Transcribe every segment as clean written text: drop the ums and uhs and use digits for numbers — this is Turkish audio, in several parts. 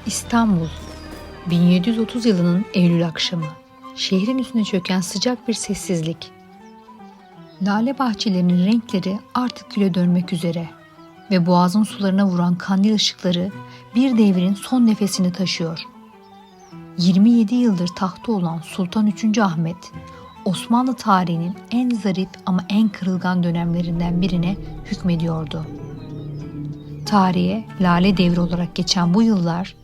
İstanbul, 1730 yılının Eylül akşamı. Şehrin üstüne çöken sıcak bir sessizlik. Lale bahçelerinin renkleri artık küle dönmek üzere ve boğazın sularına vuran kandil ışıkları bir devrin son nefesini taşıyor. 27 yıldır tahtta olan Sultan 3. Ahmet, Osmanlı tarihinin en zarif ama en kırılgan dönemlerinden birine hükmediyordu. Tarihe Lale Devri olarak geçen bu yıllar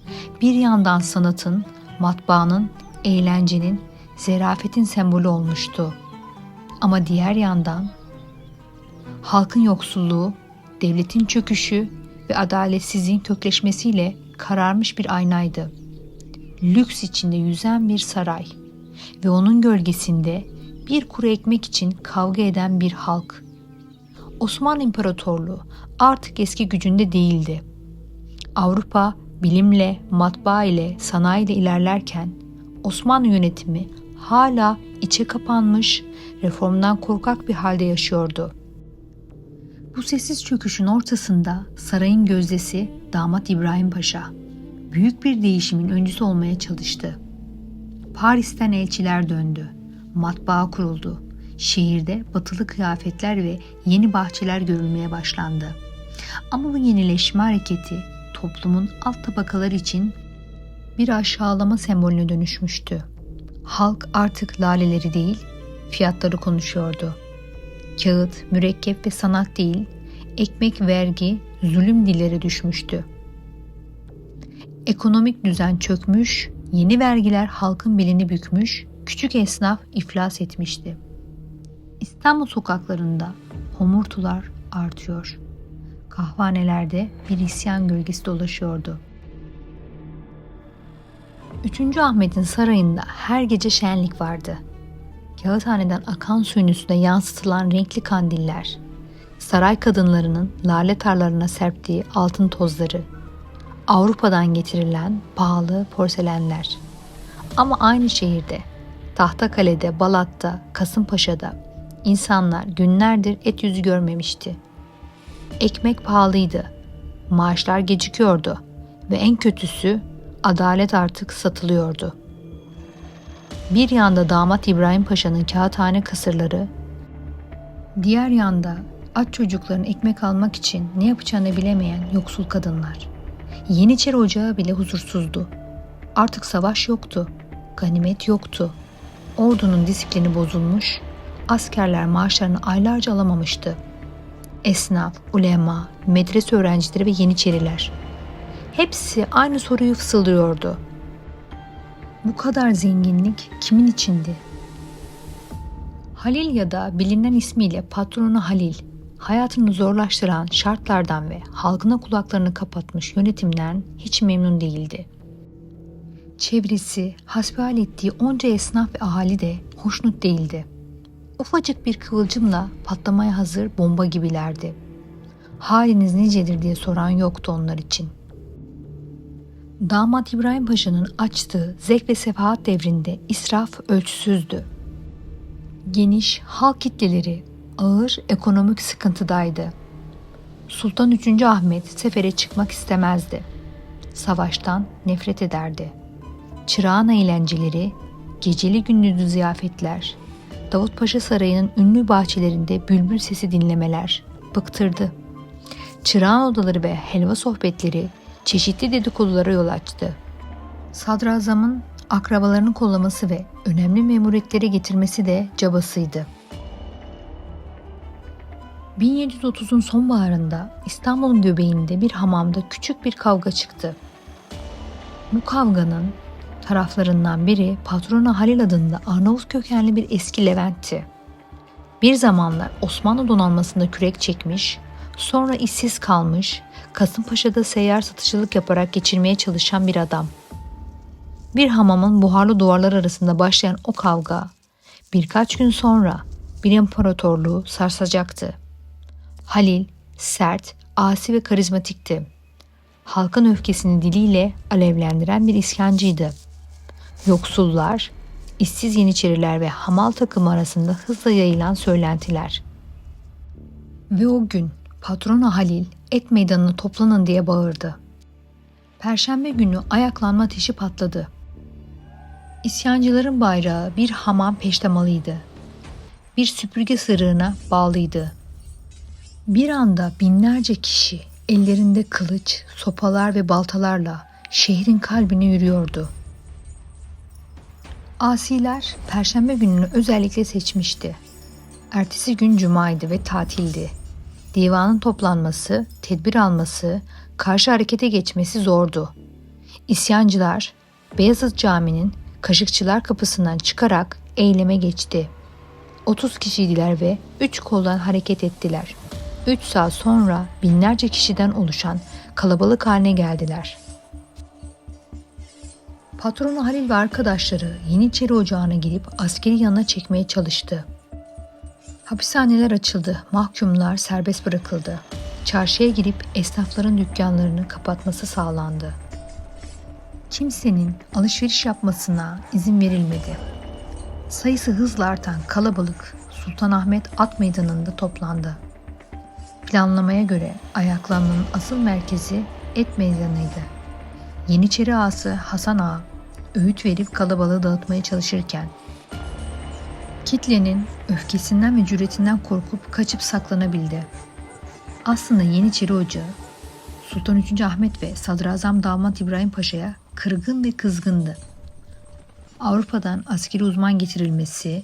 bir yandan sanatın, matbaanın, eğlencenin, zerafetin sembolü olmuştu. Ama diğer yandan halkın yoksulluğu, devletin çöküşü ve adaletsizliğin kökleşmesiyle kararmış bir aynaydı. Lüks içinde yüzen bir saray ve onun gölgesinde bir kuru ekmek için kavga eden bir halk. Osmanlı İmparatorluğu artık eski gücünde değildi. Avrupa bilimle, matbaa ile, sanayiyle ilerlerken Osmanlı yönetimi hala içe kapanmış, reformdan korkak bir halde yaşıyordu. Bu sessiz çöküşün ortasında sarayın gözdesi damat İbrahim Paşa büyük bir değişimin öncüsü olmaya çalıştı. Paris'ten elçiler döndü, matbaa kuruldu. Şehirde batılı kıyafetler ve yeni bahçeler görülmeye başlandı. Ama bu yenileşme hareketi toplumun alt tabakaları için bir aşağılama sembolüne dönüşmüştü. Halk artık laleleri değil, fiyatları konuşuyordu. Kağıt, mürekkep ve sanat değil, ekmek, vergi, zulüm dilleri düşmüştü. Ekonomik düzen çökmüş, yeni vergiler halkın belini bükmüş, küçük esnaf iflas etmişti. İstanbul sokaklarında homurtular artıyor. Kahvanelerde bir isyan gölgesi dolaşıyordu. 3. Ahmet'in sarayında her gece şenlik vardı. Kağıthaneden akan suyun üstüne yansıtılan renkli kandiller, saray kadınlarının lale tarlalarına serptiği altın tozları, Avrupa'dan getirilen pahalı porselenler. Ama aynı şehirde, Tahtakale'de, Balat'ta, Kasımpaşa'da insanlar günlerdir et yüzü görmemişti. Ekmek pahalıydı, maaşlar gecikiyordu ve en kötüsü adalet artık satılıyordu. Bir yanda damat İbrahim Paşa'nın kağıthane kasırları, diğer yanda aç çocukların ekmek almak için ne yapacağını bilemeyen yoksul kadınlar. Yeniçeri Ocağı bile huzursuzdu. Artık savaş yoktu, ganimet yoktu. Ordunun disiplini bozulmuş, askerler maaşlarını aylarca alamamıştı. Esnaf, ulema, medrese öğrencileri ve yeniçeriler. Hepsi aynı soruyu fısıldıyordu. Bu kadar zenginlik kimin içindi? Halil ya da bilinen ismiyle patronu Halil, hayatını zorlaştıran şartlardan ve halkına kulaklarını kapatmış yönetimden hiç memnun değildi. Çevresi, hasbihal ettiği onca esnaf ve ahali de hoşnut değildi. Ufacık bir kıvılcımla patlamaya hazır bomba gibilerdi. Haliniz nicedir diye soran yoktu onlar için. Damat İbrahim Paşa'nın açtığı zevk ve sefahat devrinde israf ölçüsüzdü. Geniş halk kitleleri ağır ekonomik sıkıntıdaydı. Sultan 3. Ahmet sefere çıkmak istemezdi. Savaştan nefret ederdi. Çırağan eğlenceleri, geceli gündüzlü ziyafetler, Davut Paşa Sarayı'nın ünlü bahçelerinde bülbül sesi dinlemeler bıktırdı. Çırağan odaları ve helva sohbetleri çeşitli dedikodulara yol açtı. Sadrazamın akrabalarını kollaması ve önemli memuriyetlere getirmesi de cabasıydı. 1730'un sonbaharında İstanbul'un göbeğinde bir hamamda küçük bir kavga çıktı. Bu kavganın taraflarından biri patronu Halil adında Arnavut kökenli bir eski Levent'ti. Bir zamanlar Osmanlı donanmasında kürek çekmiş, sonra işsiz kalmış, Kasımpaşa'da seyyar satıcılık yaparak geçirmeye çalışan bir adam. Bir hamamın buharlı duvarlar arasında başlayan o kavga birkaç gün sonra bir imparatorluğu sarsacaktı. Halil sert, asi ve karizmatikti. Halkın öfkesini diliyle alevlendiren bir isyancıydı. Yoksullar, işsiz yeniçeriler ve hamal takımı arasında hızla yayılan söylentiler. Ve o gün patronu Halil et meydanına toplanın diye bağırdı. Perşembe günü ayaklanma ateşi patladı. İsyancıların bayrağı bir hamam peştemalıydı. Bir süpürge sırığına bağlıydı. Bir anda binlerce kişi ellerinde kılıç, sopalar ve baltalarla şehrin kalbine yürüyordu. Asiler Perşembe gününü özellikle seçmişti. Ertesi gün cumaydı ve tatildi. Divanın toplanması, tedbir alması, karşı harekete geçmesi zordu. İsyancılar Beyazıt Camii'nin Kaşıkçılar Kapısı'ndan çıkarak eyleme geçti. 30 kişiydiler ve 3 koldan hareket ettiler. 3 saat sonra binlerce kişiden oluşan kalabalık haline geldiler. Patronu Halil ve arkadaşları Yeniçeri Ocağı'na girip askeri yanına çekmeye çalıştı. Hapishaneler açıldı, mahkumlar serbest bırakıldı. Çarşıya girip esnafların dükkanlarını kapatması sağlandı. Kimsenin alışveriş yapmasına izin verilmedi. Sayısı hızla artan kalabalık Sultanahmet At Meydanı'nda toplandı. Planlamaya göre ayaklanmanın asıl merkezi Et Meydanı'ydı. Yeniçeri ağası Hasan Ağa öğüt verip kalabalığı dağıtmaya çalışırken kitlenin öfkesinden ve cüretinden korkup kaçıp saklanabildi. Aslında Yeniçeri Ocağı Sultan 3. Ahmet ve Sadrazam Damat İbrahim Paşa'ya kırgın ve kızgındı. Avrupa'dan askeri uzman getirilmesi,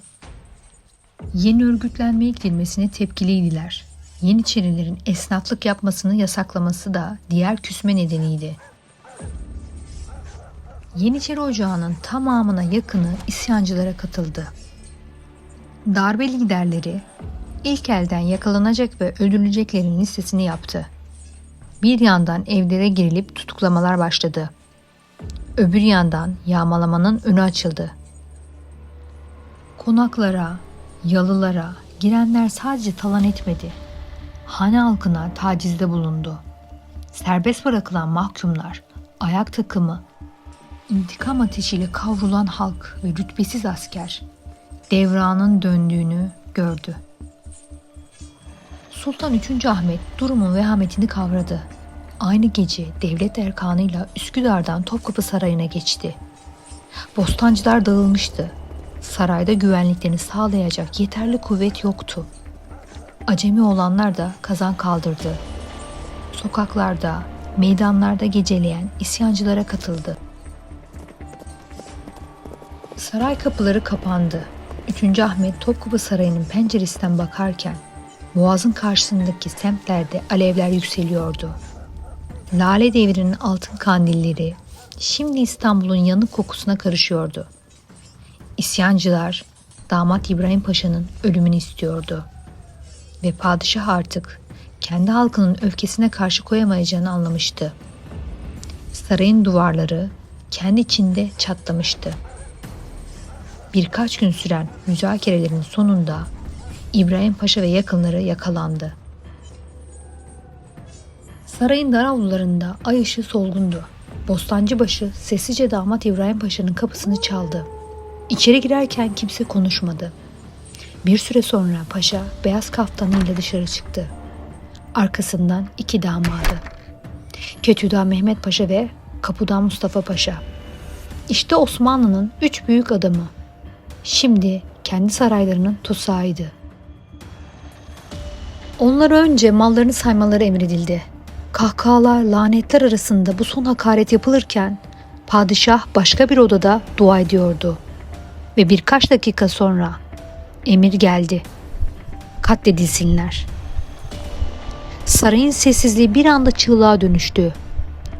yeni örgütlenmeye gidilmesine tepkiliydiler. Yeniçerilerin esnaflık yapmasını yasaklaması da diğer küsme nedeniydi. Yeniçeri Ocağı'nın tamamına yakını isyancılara katıldı. Darbe liderleri ilk elden yakalanacak ve öldürüleceklerin listesini yaptı. Bir yandan evlere girilip tutuklamalar başladı. Öbür yandan yağmalamanın önü açıldı. Konaklara, yalılara girenler sadece talan etmedi. Hane halkına tacizde bulundu. Serbest bırakılan mahkumlar, ayak takımı, intikam ateşiyle kavrulan halk ve rütbesiz asker devranın döndüğünü gördü. Sultan 3. Ahmet durumun vehametini kavradı. Aynı gece devlet erkanıyla Üsküdar'dan Topkapı Sarayı'na geçti. Bostancılar dağılmıştı. Sarayda güvenliklerini sağlayacak yeterli kuvvet yoktu. Acemi olanlar da kazan kaldırdı. Sokaklarda, meydanlarda geceleyen isyancılara katıldı. Saray kapıları kapandı. 3. Ahmet Topkapı Sarayı'nın penceresinden bakarken Boğaz'ın karşısındaki semtlerde alevler yükseliyordu. Lale Devri'nin altın kandilleri şimdi İstanbul'un yanık kokusuna karışıyordu. İsyancılar Damat İbrahim Paşa'nın ölümünü istiyordu. Ve padişah artık kendi halkının öfkesine karşı koyamayacağını anlamıştı. Sarayın duvarları kendi içinde çatlamıştı. Birkaç gün süren müzakerelerin sonunda İbrahim Paşa ve yakınları yakalandı. Sarayın dar avlularında ay ışığı solgundu. Bostancıbaşı sessizce Damat İbrahim Paşa'nın kapısını çaldı. İçeri girerken kimse konuşmadı. Bir süre sonra paşa beyaz kaftanıyla dışarı çıktı. Arkasından 2 damadı. Ketüda Mehmet Paşa ve Kapuda Mustafa Paşa. İşte Osmanlı'nın 3 büyük adamı. Şimdi kendi saraylarının tutsağıydı. Onlara önce mallarını saymaları emredildi. Kahkahalar, lanetler arasında bu son hakaret yapılırken padişah başka bir odada dua ediyordu. Ve birkaç dakika sonra emir geldi. Katledilsinler. Sarayın sessizliği bir anda çığlığa dönüştü.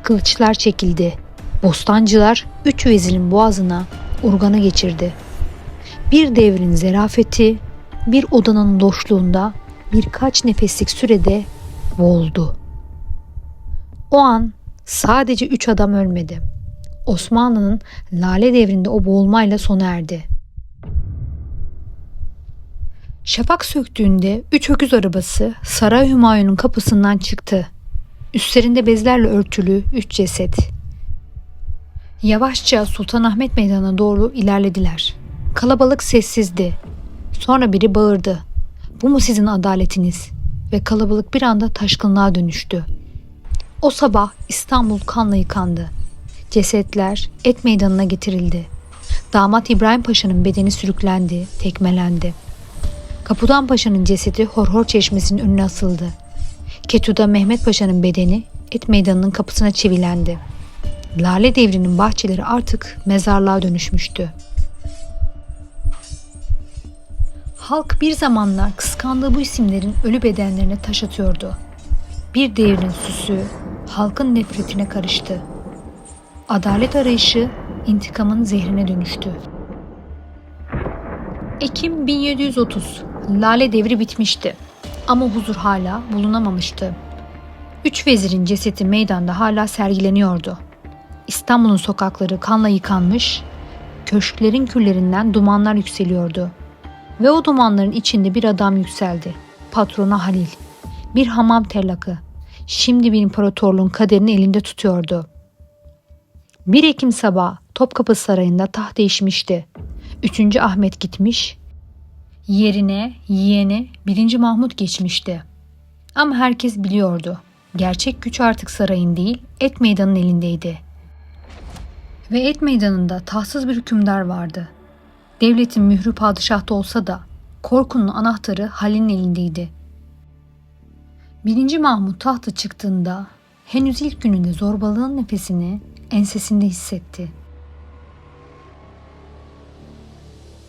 Kılıçlar çekildi. Bostancılar 3 vezirin boğazına urganı geçirdi. Bir devrin zerafeti bir odanın loşluğunda birkaç nefeslik sürede boğuldu. O an sadece 3 adam ölmedi. Osmanlı'nın Lale Devri'nde o boğulmayla sona erdi. Şafak söktüğünde 3 öküz arabası Saray Hümayun'un kapısından çıktı. Üstlerinde bezlerle örtülü 3 ceset. Yavaşça Sultanahmet Meydanı'na doğru ilerlediler. Kalabalık sessizdi. Sonra biri bağırdı. "Bu mu sizin adaletiniz?" Ve kalabalık bir anda taşkınlığa dönüştü. O sabah İstanbul kanla yıkandı. Cesetler et meydanına getirildi. Damat İbrahim Paşa'nın bedeni sürüklendi, tekmelendi. Kapudan Paşa'nın cesedi Horhor Çeşmesi'nin önüne asıldı. Ketu'da Mehmet Paşa'nın bedeni et meydanının kapısına çivilendi. Lale Devri'nin bahçeleri artık mezarlığa dönüşmüştü. Halk bir zamanlar kıskandığı bu isimlerin ölü bedenlerine taş atıyordu. Bir devrin süsü halkın nefretine karıştı. Adalet arayışı intikamın zehrine dönüştü. Ekim 1730. Lale Devri bitmişti. Ama huzur hala bulunamamıştı. 3 vezirin cesedi meydanda hala sergileniyordu. İstanbul'un sokakları kanla yıkanmış, köşklerin küllerinden dumanlar yükseliyordu. Ve o dumanların içinde bir adam yükseldi. Patrona Halil. Bir hamam tellakı. Şimdi bir imparatorluğun kaderini elinde tutuyordu. 1 Ekim sabahı Topkapı Sarayı'nda taht değişmişti. 3. Ahmet gitmiş, yerine yeğeni 1. Mahmut geçmişti. Ama herkes biliyordu. Gerçek güç artık sarayın değil, et meydanının elindeydi. Ve et meydanında tahtsız bir hükümdar vardı. Devletin mührü padişahta olsa da korkunun anahtarı Halil'in elindeydi. 1. Mahmut tahta çıktığında henüz ilk gününde zorbalığın nefesini ensesinde hissetti.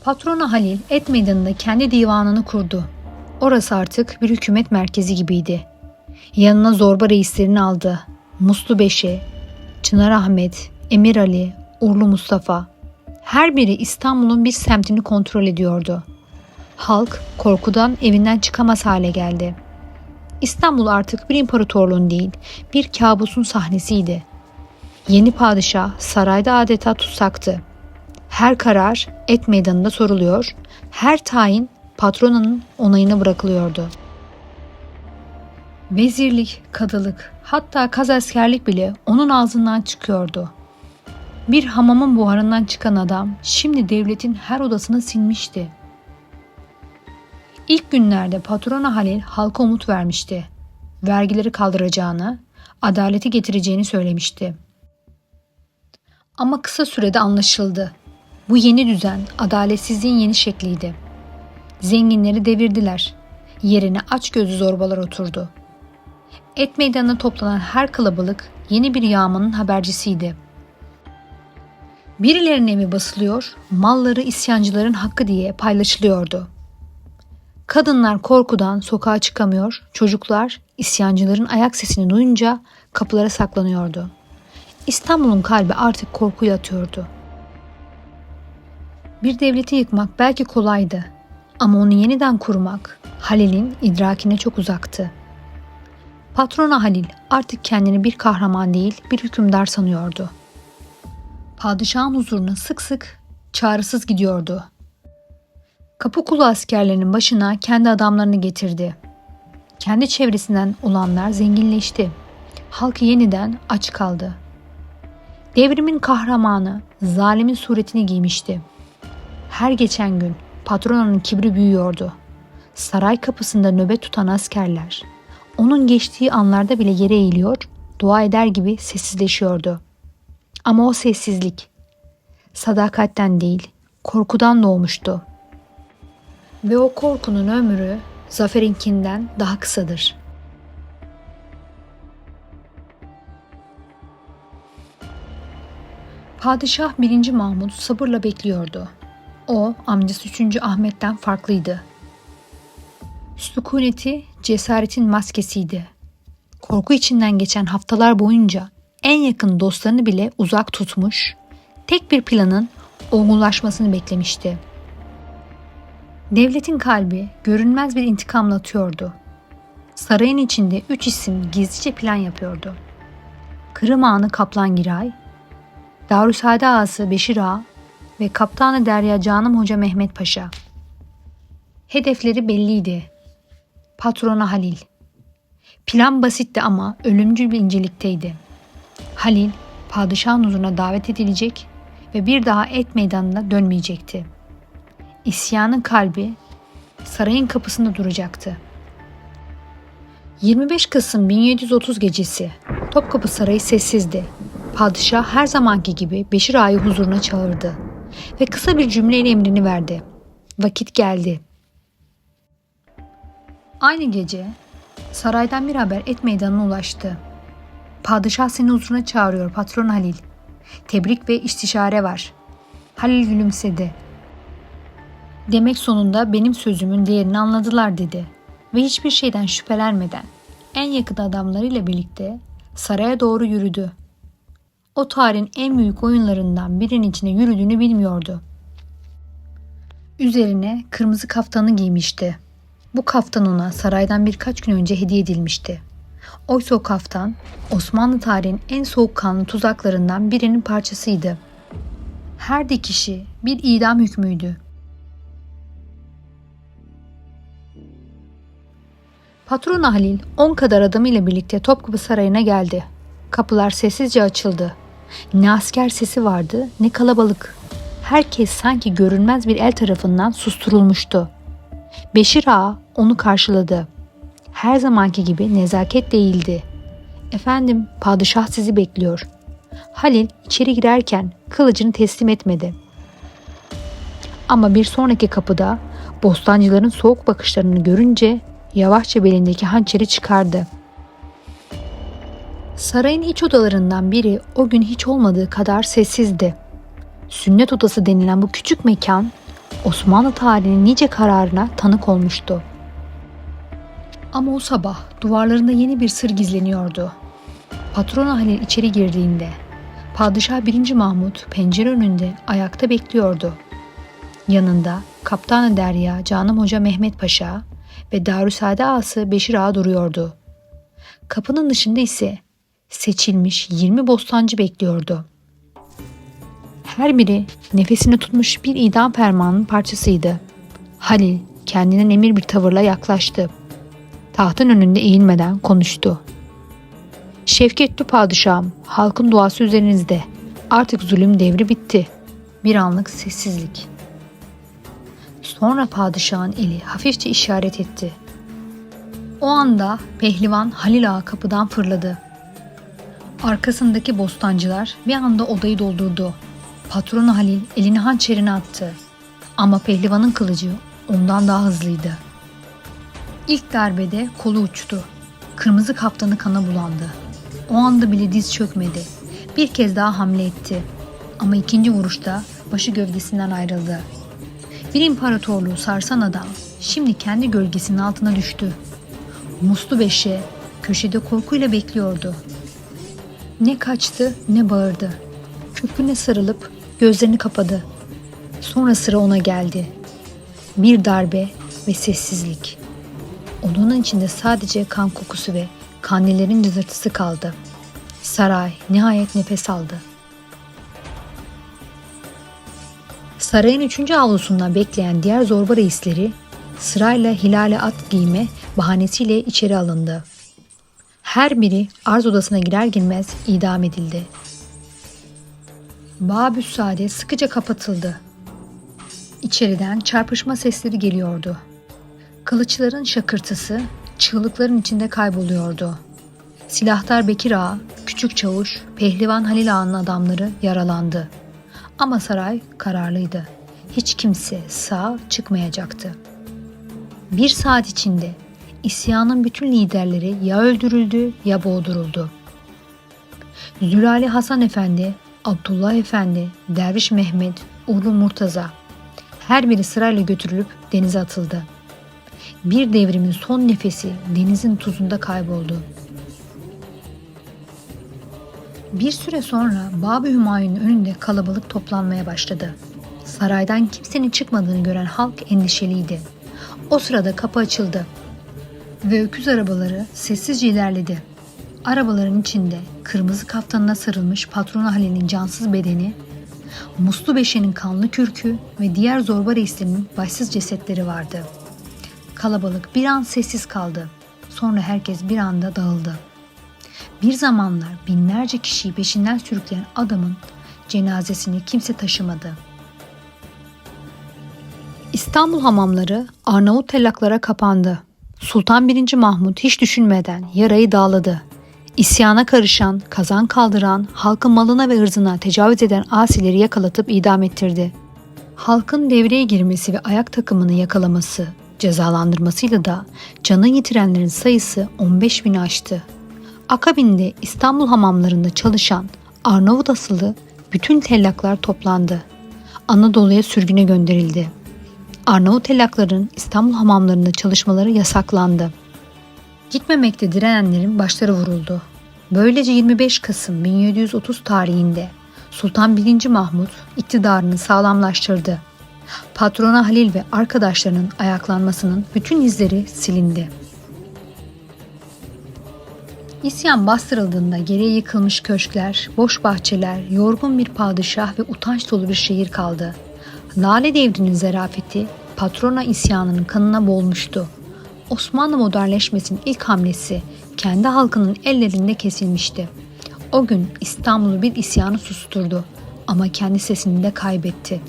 Patronu Halil et meydanında kendi divanını kurdu. Orası artık bir hükümet merkezi gibiydi. Yanına zorba reislerini aldı. Muslu Beşi, Çınar Ahmet, Emir Ali, Urlu Mustafa. Her biri İstanbul'un bir semtini kontrol ediyordu. Halk korkudan evinden çıkamaz hale geldi. İstanbul artık bir imparatorluğun değil, bir kabusun sahnesiydi. Yeni padişah sarayda adeta tutsaktı. Her karar et meydanında soruluyor, her tayin patronanın onayına bırakılıyordu. Vezirlik, kadılık, hatta kazaskerlik bile onun ağzından çıkıyordu. Bir hamamın buharından çıkan adam şimdi devletin her odasına sinmişti. İlk günlerde patrona Halil halka umut vermişti. Vergileri kaldıracağını, adaleti getireceğini söylemişti. Ama kısa sürede anlaşıldı. Bu yeni düzen adaletsizliğin yeni şekliydi. Zenginleri devirdiler. Yerine açgözlü zorbalar oturdu. Et meydanına toplanan her kalabalık yeni bir yağmanın habercisiydi. Birilerinin evi basılıyor, malları isyancıların hakkı diye paylaşılıyordu. Kadınlar korkudan sokağa çıkamıyor, çocuklar isyancıların ayak sesini duyunca kapılara saklanıyordu. İstanbul'un kalbi artık korkuya atıyordu. Bir devleti yıkmak belki kolaydı ama onu yeniden kurmak Halil'in idrakine çok uzaktı. Patrona Halil artık kendini bir kahraman değil bir hükümdar sanıyordu. Padişahın huzuruna sık sık çağrısız gidiyordu. Kapıkulu askerlerinin başına kendi adamlarını getirdi. Kendi çevresinden olanlar zenginleşti. Halk yeniden aç kaldı. Devrimin kahramanı zalimin suretini giymişti. Her geçen gün patronanın kibri büyüyordu. Saray kapısında nöbet tutan askerler onun geçtiği anlarda bile yere eğiliyor, dua eder gibi sessizleşiyordu. Ama o sessizlik sadakatten değil, korkudan doğmuştu. Ve o korkunun ömrü zaferinkinden daha kısadır. Padişah 1. Mahmut sabırla bekliyordu. O amcası 3. Ahmet'ten farklıydı. Sükuneti cesaretin maskesiydi. Korku içinden geçen haftalar boyunca en yakın dostlarını bile uzak tutmuş, tek bir planın olgunlaşmasını beklemişti. Devletin kalbi görünmez bir intikamla atıyordu. Sarayın içinde 3 isim gizlice plan yapıyordu. Kırım Ağanı Kaplan Giray, Darüsade Ağası Beşir Ağa ve Kaptanı Derya Canım Hoca Mehmet Paşa. Hedefleri belliydi. Patrona Halil. Plan basitti ama ölümcül bir incelikteydi. Halil, padişahın huzuruna davet edilecek ve bir daha et meydanına dönmeyecekti. İsyanın kalbi sarayın kapısında duracaktı. 25 Kasım 1730 gecesi Topkapı Sarayı sessizdi. Padişah her zamanki gibi Beşir Ağa'yı huzuruna çağırdı ve kısa bir cümleyle emrini verdi. Vakit geldi. Aynı gece saraydan bir haber et meydanına ulaştı. Padişah seni huzuruna çağırıyor patron Halil. Tebrik ve istişare var. Halil gülümsedi. Demek sonunda benim sözümün değerini anladılar dedi. Ve hiçbir şeyden şüphelenmeden en yakın adamlarıyla birlikte saraya doğru yürüdü. O tarihin en büyük oyunlarından birinin içine yürüdüğünü bilmiyordu. Üzerine kırmızı kaftanı giymişti. Bu kaftan ona saraydan birkaç gün önce hediye edilmişti. Oysa o kaftan Osmanlı tarihinin en soğukkanlı tuzaklarından birinin parçasıydı. Her dikişi bir idam hükmüydü. Patron Halil 10 kadar adamıyla birlikte Topkapı Sarayı'na geldi. Kapılar sessizce açıldı. Ne asker sesi vardı ne kalabalık. Herkes sanki görünmez bir el tarafından susturulmuştu. Beşir Ağa onu karşıladı. Her zamanki gibi nezaket değildi. "Efendim, padişah sizi bekliyor." Halil içeri girerken kılıcını teslim etmedi. Ama bir sonraki kapıda bostancıların soğuk bakışlarını görünce yavaşça belindeki hançeri çıkardı. Sarayın iç odalarından biri o gün hiç olmadığı kadar sessizdi. Sünnet odası denilen bu küçük mekan Osmanlı tarihinin nice kararına tanık olmuştu. Ama o sabah duvarlarında yeni bir sır gizleniyordu. Patron Halil içeri girdiğinde Padişah 1. Mahmut pencere önünde ayakta bekliyordu. Yanında Kaptan-ı Derya Canım Hoca Mehmet Paşa ve Darüsade Ağası Beşir Ağa duruyordu. Kapının dışında ise seçilmiş 20 bostancı bekliyordu. Her biri nefesini tutmuş bir idam fermanının parçasıydı. Halil kendinden emir bir tavırla yaklaştı. Tahtın önünde eğilmeden konuştu. "Şevketli padişahım, halkın duası üzerinizde. Artık zulüm devri bitti." Bir anlık sessizlik. Sonra padişahın eli hafifçe işaret etti. O anda pehlivan Halil Ağa kapıdan fırladı. Arkasındaki bostancılar bir anda odayı doldurdu. Patronu Halil elini hançerine attı. Ama pehlivanın kılıcı ondan daha hızlıydı. İlk darbede kolu uçtu. Kırmızı kaftanı kana bulandı. O anda bile diz çökmedi. Bir kez daha hamle etti. Ama ikinci vuruşta başı gövdesinden ayrıldı. Bir imparatorluğu sarsan adam şimdi kendi gölgesinin altına düştü. Muslu Beşe köşede korkuyla bekliyordu. Ne kaçtı ne bağırdı. Köprüne sarılıp gözlerini kapadı. Sonra sıra ona geldi. Bir darbe ve sessizlik. Odanın içinde sadece kan kokusu ve kandillerin cızırtısı kaldı. Saray nihayet nefes aldı. Sarayın 3. avlusundan bekleyen diğer zorba reisleri sırayla hilale at giyme bahanesiyle içeri alındı. Her biri arz odasına girer girmez idam edildi. Babüssade sıkıca kapatıldı. İçeriden çarpışma sesleri geliyordu. Kılıçların şakırtısı çığlıkların içinde kayboluyordu. Silahtar Bekir Ağa, Küçük Çavuş, Pehlivan Halil Ağa'nın adamları yaralandı. Ama saray kararlıydı. Hiç kimse sağ çıkmayacaktı. 1 saat içinde isyanın bütün liderleri ya öldürüldü ya boğduruldu. Zülali Hasan Efendi, Abdullah Efendi, Derviş Mehmet, Ulu Murtaza her biri sırayla götürülüp denize atıldı. Bir devrimin son nefesi denizin tuzunda kayboldu. Bir süre sonra Babı Hümayun'un önünde kalabalık toplanmaya başladı. Saraydan kimsenin çıkmadığını gören halk endişeliydi. O sırada kapı açıldı ve öküz arabaları sessizce ilerledi. Arabaların içinde kırmızı kaftanına sarılmış patronu Halil'in cansız bedeni, Muslu Beşe'nin kanlı kürkü ve diğer zorba reislerinin başsız cesetleri vardı. Kalabalık bir an sessiz kaldı. Sonra herkes bir anda dağıldı. Bir zamanlar binlerce kişiyi peşinden sürükleyen adamın cenazesini kimse taşımadı. İstanbul hamamları Arnavut tellaklara kapandı. Sultan 1. Mahmut hiç düşünmeden yarayı dağladı. İsyana karışan, kazan kaldıran, halkın malına ve ırzına tecavüz eden asileri yakalatıp idam ettirdi. Halkın devreye girmesi ve ayak takımını yakalaması, cezalandırmasıyla da canını yitirenlerin sayısı 15 bini aştı. Akabinde İstanbul hamamlarında çalışan Arnavut asıllı bütün tellaklar toplandı. Anadolu'ya sürgüne gönderildi. Arnavut tellakların İstanbul hamamlarında çalışmaları yasaklandı. Gitmemekte direnenlerin başları vuruldu. Böylece 25 Kasım 1730 tarihinde Sultan 1. Mahmut iktidarını sağlamlaştırdı. Patrona Halil ve arkadaşlarının ayaklanmasının bütün izleri silindi. İsyan bastırıldığında geriye yıkılmış köşkler, boş bahçeler, yorgun bir padişah ve utanç dolu bir şehir kaldı. Lale Devri'nin zerafeti patrona isyanının kanına boğulmuştu. Osmanlı modernleşmesinin ilk hamlesi kendi halkının ellerinde kesilmişti. O gün İstanbul'u bir isyanı susturdu ama kendi sesini de kaybetti.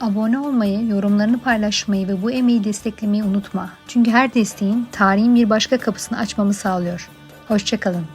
Abone olmayı, yorumlarını paylaşmayı ve bu emeği desteklemeyi unutma. Çünkü her desteğin tarihin bir başka kapısını açmamı sağlıyor. Hoşça kalın.